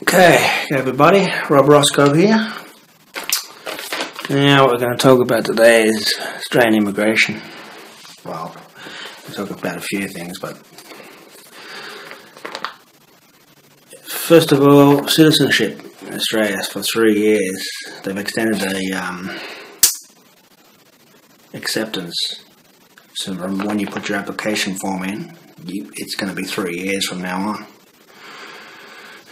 Okay, everybody, Rob Roscoe here. Now what we're going to talk about today is Australian immigration. Well, we'll talk about a few things, but first of all, citizenship in Australia for 3 years. They've extended the acceptance. So from when you put your application form in, it's going to be 3 years from now on.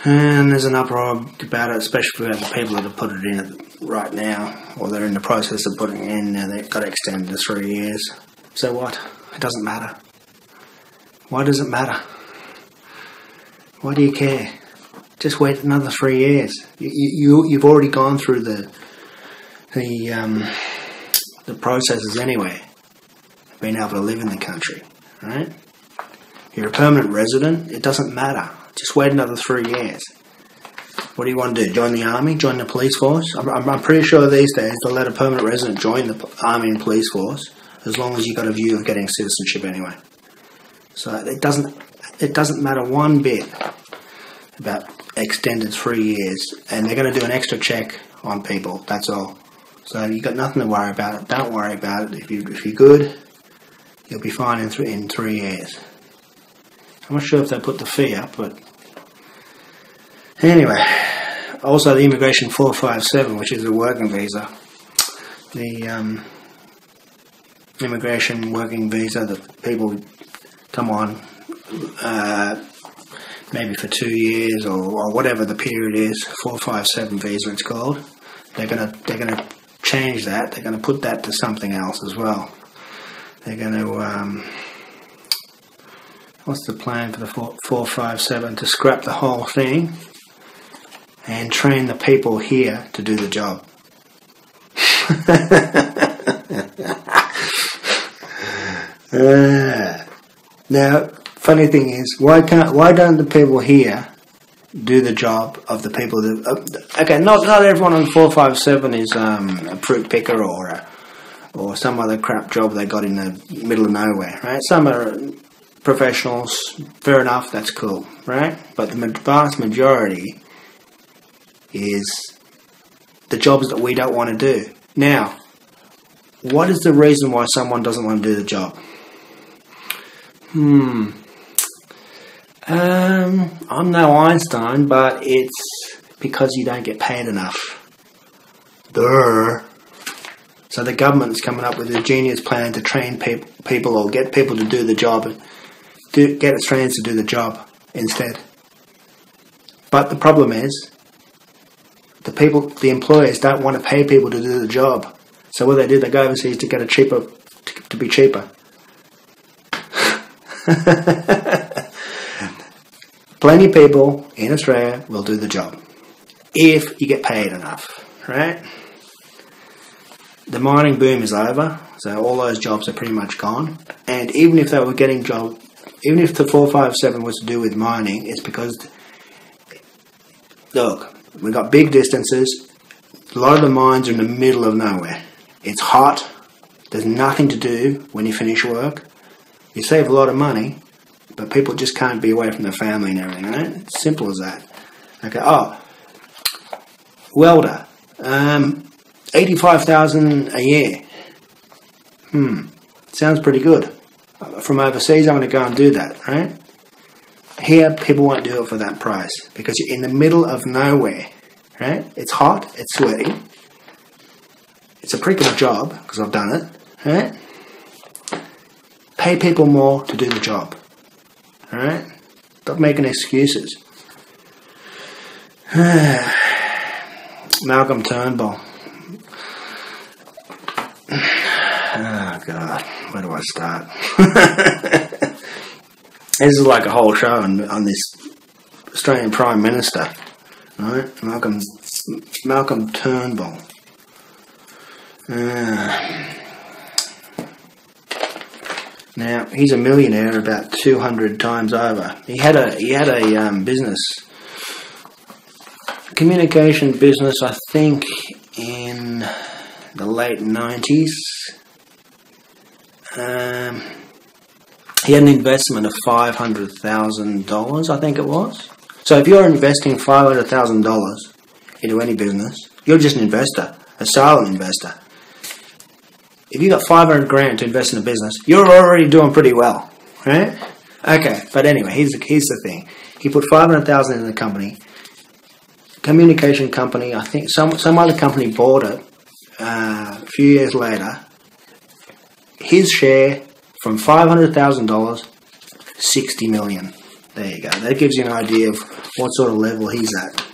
And there's an uproar about it, especially for the people that have put it in right now, or they're in the process of putting it in, and they've got to extend it to 3 years. So what? It doesn't matter. Why does it matter? Why do you care? Just wait another 3 years. You've already gone through the processes anyway, being able to live in the country, right? You're a permanent resident. It doesn't matter. Just wait another 3 years. What do you want to do? Join the army? Join the police force? I'm pretty sure these days they'll let a permanent resident join the army and police force as long as you've got a view of getting citizenship anyway. So it doesn't matter one bit about extended 3 years, and they're going to do an extra check on people. That's all. So you've got nothing to worry about it. Don't worry about it. If you're good, you'll be fine in 3 years. I'm not sure if they put the fee up, but anyway. Also, the Immigration 457, which is a working visa, the immigration working visa that people come on maybe for 2 years or whatever the period is. 457 visa, it's called. They're gonna change that. They're gonna put that to something else as well. They're gonna what's the plan for the 457? To scrap the whole thing and train the people here to do the job. Now, funny thing is, why don't the people here do the job of the people that... okay, not everyone on 457 is a fruit picker or some other crap job they got in the middle of nowhere, right? Some are professionals, fair enough, that's cool, right? But the vast majority is the jobs that we don't want to do. Now, what is the reason why someone doesn't want to do the job? I'm no Einstein, but it's because you don't get paid enough. Duh. So the government's coming up with a genius plan to train people or get people to do the job, get Australians to do the job instead. But the problem is, the employers don't want to pay people to do the job. So what they go overseas to get to be cheaper. Plenty of people in Australia will do the job if you get paid enough, right? The mining boom is over, so all those jobs are pretty much gone. And even if they were getting jobs, even if the 457 was to do with mining, it's because, look, we've got big distances. A lot of the mines are in the middle of nowhere. It's hot. There's nothing to do when you finish work. You save a lot of money, but people just can't be away from their family and everything, right? It's simple as that. Okay. Oh, welder. 85,000 a year. Sounds pretty good. From overseas, I'm going to go and do that, right? Here, people won't do it for that price because you're in the middle of nowhere, right? It's hot, it's sweaty. It's a pretty good job because I've done it, right? Pay people more to do the job, all right? Stop making excuses. Malcolm Turnbull. Oh, God. Where do I start? This is like a whole show on this Australian Prime Minister, right? Malcolm Turnbull. Now he's a millionaire about 200 times over. He had a business, communication business, I think in the late 90s. He had an investment of $500,000, I think it was. So if you're investing $500,000 into any business, you're just an investor, a silent investor. If you got 500 grand to invest in a business, you're already doing pretty well, right? Okay, but anyway, here's the thing. He put 500,000 in the company. Communication company, I think some other company bought it a few years later. His share from $500,000, $60 million. There you go. That gives you an idea of what sort of level he's at.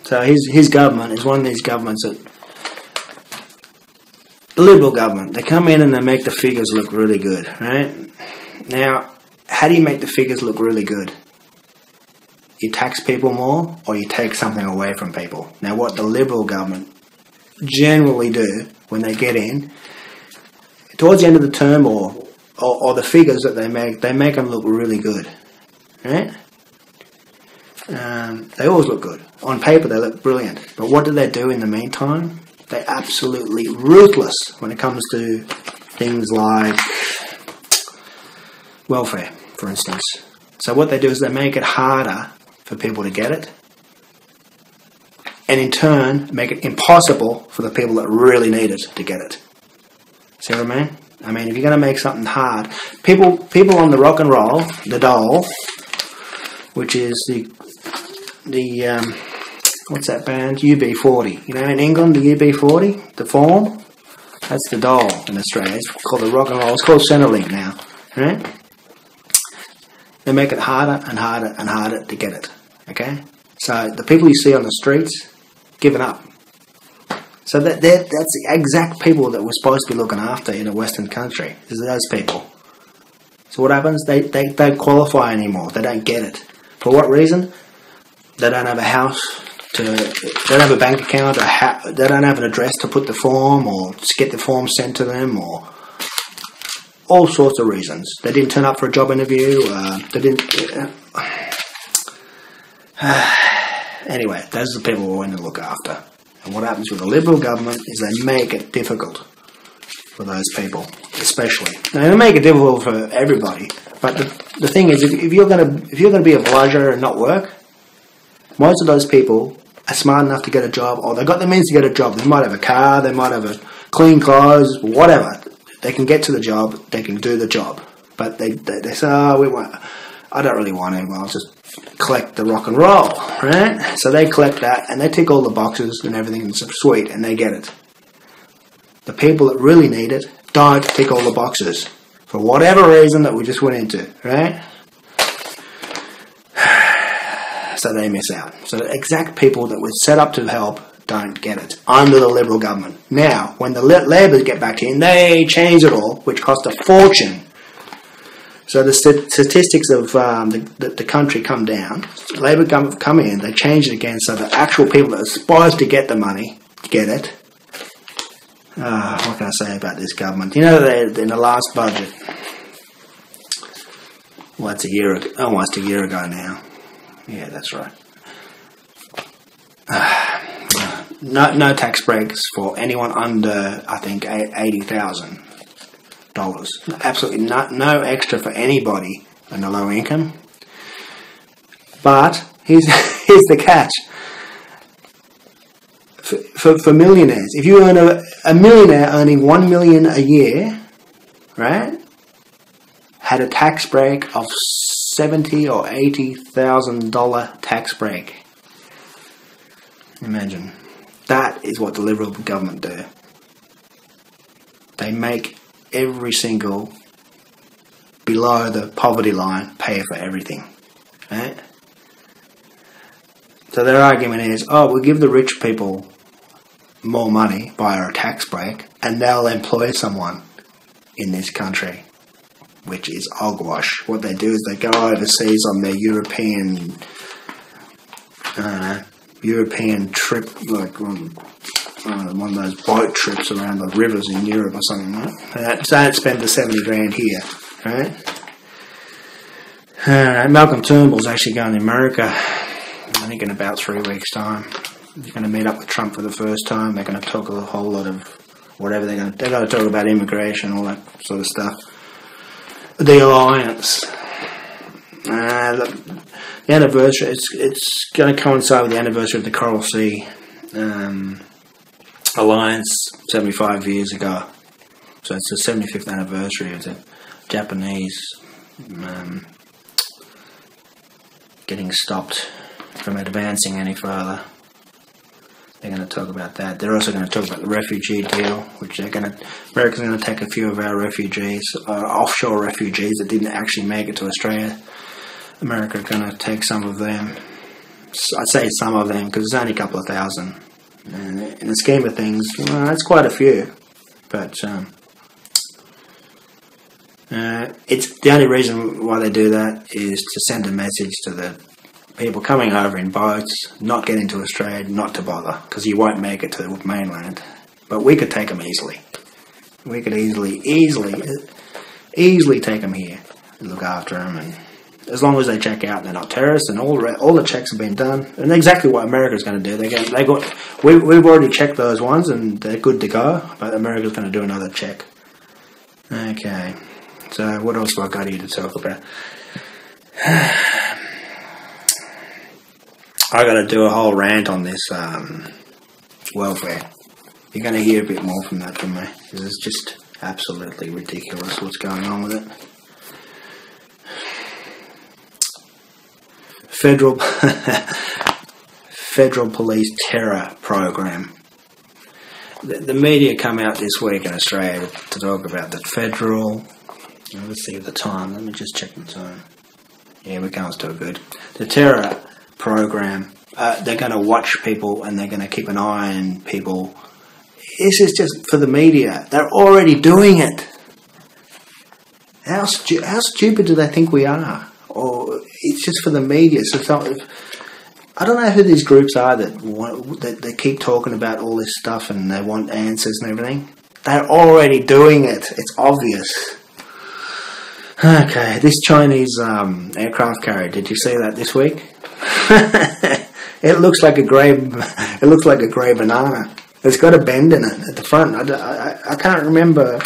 So his government is one of these governments that, the Liberal government, they come in and they make the figures look really good, right? Now, how do you make the figures look really good? You tax people more, or you take something away from people. Now, what the Liberal government generally do when they get in, towards the end of the term or the figures that they make them look really good, right? They always look good. On paper, they look brilliant. But what do they do in the meantime? They're absolutely ruthless when it comes to things like welfare, for instance. So what they do is they make it harder for people to get it, and in turn make it impossible for the people that really need it to get it. See what I mean? I mean, if you're going to make something hard, people on the rock and roll, the Dole, which is the what's that band? UB40. You know, in England, the UB40, the form, that's the Dole in Australia. It's called the rock and roll. It's called centrelink now, right? They make it harder and harder and harder to get it, okay? So the people you see on the streets, giving up. So that's the exact people that we're supposed to be looking after in a Western country, is those people. So what happens? They don't qualify anymore. They don't get it. For what reason? They don't have a house, they don't have a bank account, they don't have an address to put the form or to get the form sent to them, or all sorts of reasons. They didn't turn up for a job interview. They didn't. Anyway, those are the people we're going to look after. And what happens with the Liberal government is they make it difficult for those people, especially. Now, they make it difficult for everybody. But the thing is, if you're going to be a bludger and not work, most of those people are smart enough to get a job, or they've got the means to get a job. They might have a car, they might have a clean clothes, whatever. They can get to the job, they can do the job. But they say, oh, I don't really want to, I'll just collect the rock and roll, right? So they collect that, and they tick all the boxes and everything, and it's sweet, and they get it. The people that really need it don't tick all the boxes, for whatever reason that we just went into, right? So they miss out. So the exact people that were set up to help don't get it under the Liberal government. Now, when the Labor get back in, they change it all, which cost a fortune. So the statistics of the country come down. Labor come in, they change it again, so the actual people that are supposed to get the money get it. What can I say about this government? You know, in the last budget, well, it's almost a year ago now. Yeah, that's right. No tax breaks for anyone under, I think, $80,000. Absolutely no extra for anybody in the low income. But here's the catch. For millionaires, if you earn a millionaire earning $1 million a year, right, had a tax break of $70,000 or $80,000 tax break. Imagine. That is what the Liberal government do. They make every single below the poverty line pay for everything, right? So their argument is, oh, we'll give the rich people more money via a tax break, and they'll employ someone in this country, which is hogwash. What they do is they go overseas on their European trip, like one of those boat trips around the rivers in Europe or something, right? They don't spend the 70 grand here, right? Malcolm Turnbull's actually going to America, I think in about 3 weeks' time. He's going to meet up with Trump for the first time. They're going to talk a whole lot of whatever they're going to talk about immigration, all that sort of stuff. The alliance. The anniversary, it's going to coincide with the anniversary of the Coral Sea Alliance 75 years ago. So it's the 75th anniversary of the Japanese getting stopped from advancing any further. They're going to talk about that. They're also going to talk about the refugee deal, which America's going to take a few of our refugees, offshore refugees that didn't actually make it to Australia. America's going to take some of them. I'd say some of them because it's only a couple of thousand. And in the scheme of things, that's quite a few. But it's the only reason why they do that is to send a message to the people coming over in boats, not getting to Australia, not to bother, because you won't make it to the mainland. But we could take them easily. We could easily take them here and look after them, and as long as they check out and they're not terrorists, and all the checks have been done, and exactly what America's going to do. We've already checked those ones, and they're good to go. But America's going to do another check. Okay, so what else have I got here to talk about? I got to do a whole rant on this welfare. You're going to hear a bit more from that from me, because it's just absolutely ridiculous what's going on with it. Federal Police Terror Program. The media come out this week in Australia to talk about the federal... Let's see the time. Let me just check the time. Yeah, we're going still good. The terror program. They're going to watch people and they're going to keep an eye on people. This is just for the media. They're already doing it. How stupid do they think we are? Or it's just for the media. So I don't know who these groups are that they keep talking about all this stuff and they want answers and everything. They're already doing it. It's obvious. Okay, this Chinese aircraft carrier. Did you see that this week? It looks like a grey. It looks like a grey banana. It's got a bend in it at the front. I can't remember.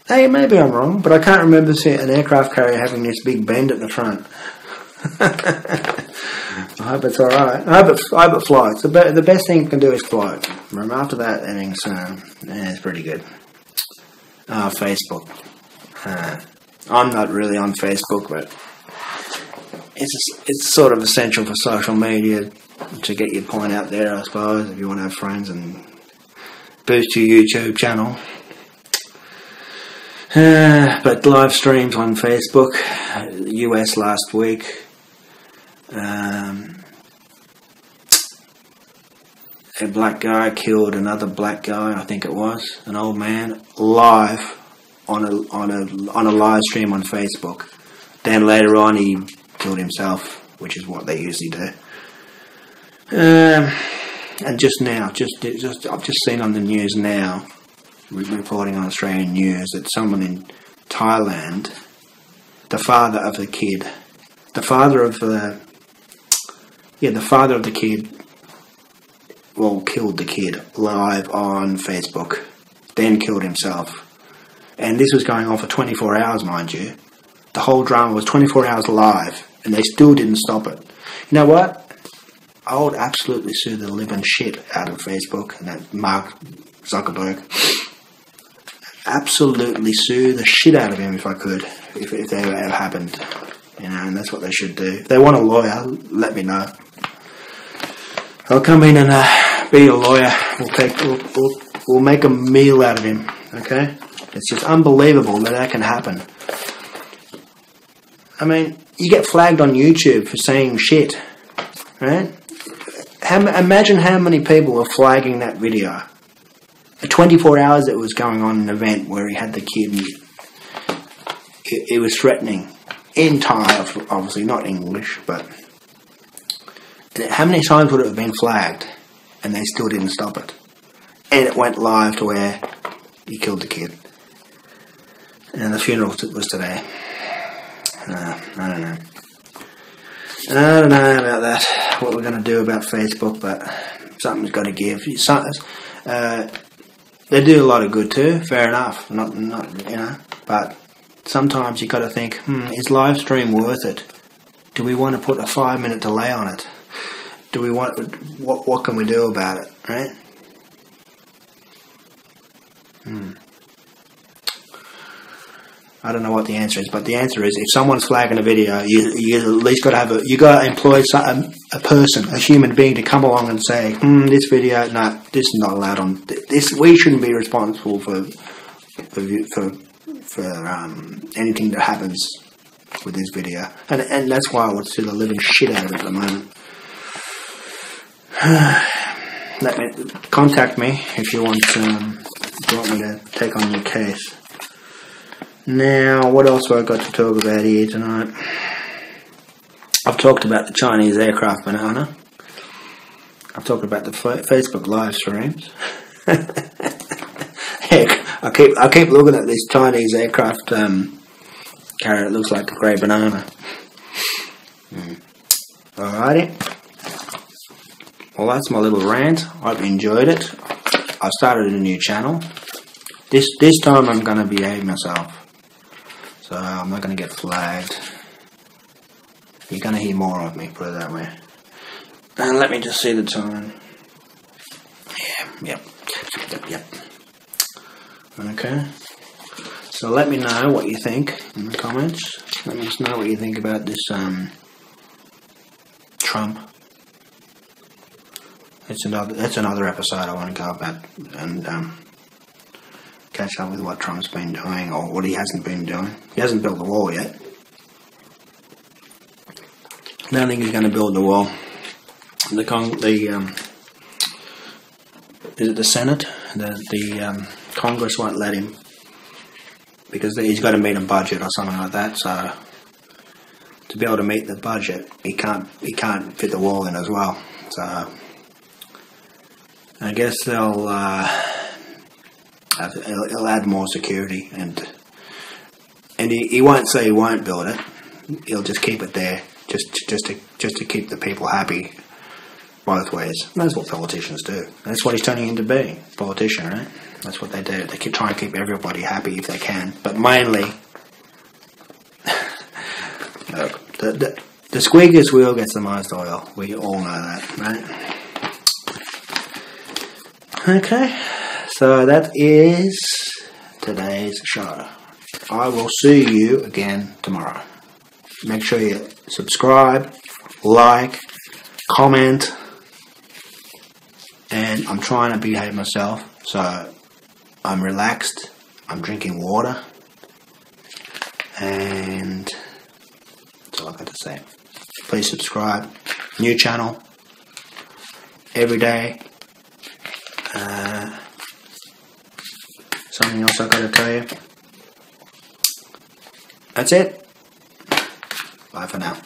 Hey, maybe I'm wrong, but I can't remember seeing an aircraft carrier having this big bend at the front. I hope it's all right. I hope it flies. The best thing it can do is float. After that, it's pretty good. Facebook. I'm not really on Facebook, but it's sort of essential for social media to get your point out there, I suppose, if you want to have friends and boost your YouTube channel. But live streams on Facebook, US last week. A black guy killed another black guy, I think it was, an old man, live on a live stream on Facebook. Then later on he killed himself, which is what they usually do. And just now, I've just seen on the news now, reporting on Australian news, that someone in Thailand, the father of the kid, killed the kid live on Facebook, then killed himself. And this was going on for 24 hours, mind you. The whole drama was 24 hours live, and they still didn't stop it. You know what? I would absolutely sue the living shit out of Facebook and that Mark Zuckerberg. Absolutely sue the shit out of him if I could, if that ever happened. You know, and that's what they should do. If they want a lawyer, let me know. I'll come in and be a lawyer. We'll make a meal out of him. Okay? It's just unbelievable that can happen. I mean, you get flagged on YouTube for saying shit, right? Imagine how many people were flagging that video. For 24 hours it was going on an event where he had the kid and it was threatening. In Thai, obviously, not English, but how many times would it have been flagged and they still didn't stop it? And it went live to where he killed the kid. And the funeral was today. I don't know. I don't know about that, what we're going to do about Facebook, but something's got to give. They do a lot of good too, fair enough. Not but sometimes you got to think, is live stream worth it? Do we want to put a 5-minute delay on it? Do we want, what can we do about it, right? I don't know what the answer is, but the answer is, if someone's flagging a video, you at least got to employ a person, a human being, to come along and say, this video, no, this is not allowed on this. We shouldn't be responsible for anything that happens with this video, and that's why I want to see the living shit out of it at the moment. Contact me if you want me to take on your case. Now, what else have I got to talk about here tonight? I've talked about the Chinese aircraft banana. I've talked about the Facebook live streams. Heck, I keep looking at this Chinese aircraft carrier. It looks like a grey banana. Alrighty. Well, that's my little rant. I hope you enjoyed it. I've started a new channel. This time I'm going to behave myself. So I'm not going to get flagged. You're going to hear more of me, put it that way. And let me just see the time. Yep. Okay. So let me know what you think in the comments. Let me just know what you think about this Trump. That's another episode I want to go about and catch up with what Trump's been doing or what he hasn't been doing. He hasn't built the wall yet. I don't think he's going to build the wall. Is it the Senate? The Congress won't let him because he's got to meet a budget or something like that. So to be able to meet the budget, he can't fit the wall in as well. So I guess he'll add more security, and he won't say he won't build it. He'll just keep it there, just to keep the people happy both ways. And that's what politicians do. That's what he's turning into being, a politician, right? That's what they do. They try and keep everybody happy if they can, but mainly, the squeakiest wheel gets the most oil. We all know that, right? Okay, so that is today's show. I will see you again tomorrow. Make sure you subscribe, like, comment, and I'm trying to behave myself, so I'm relaxed, I'm drinking water, and that's all I've got to say. Please subscribe. New channel every day. Something else I've got to tell you. That's it. Bye for now.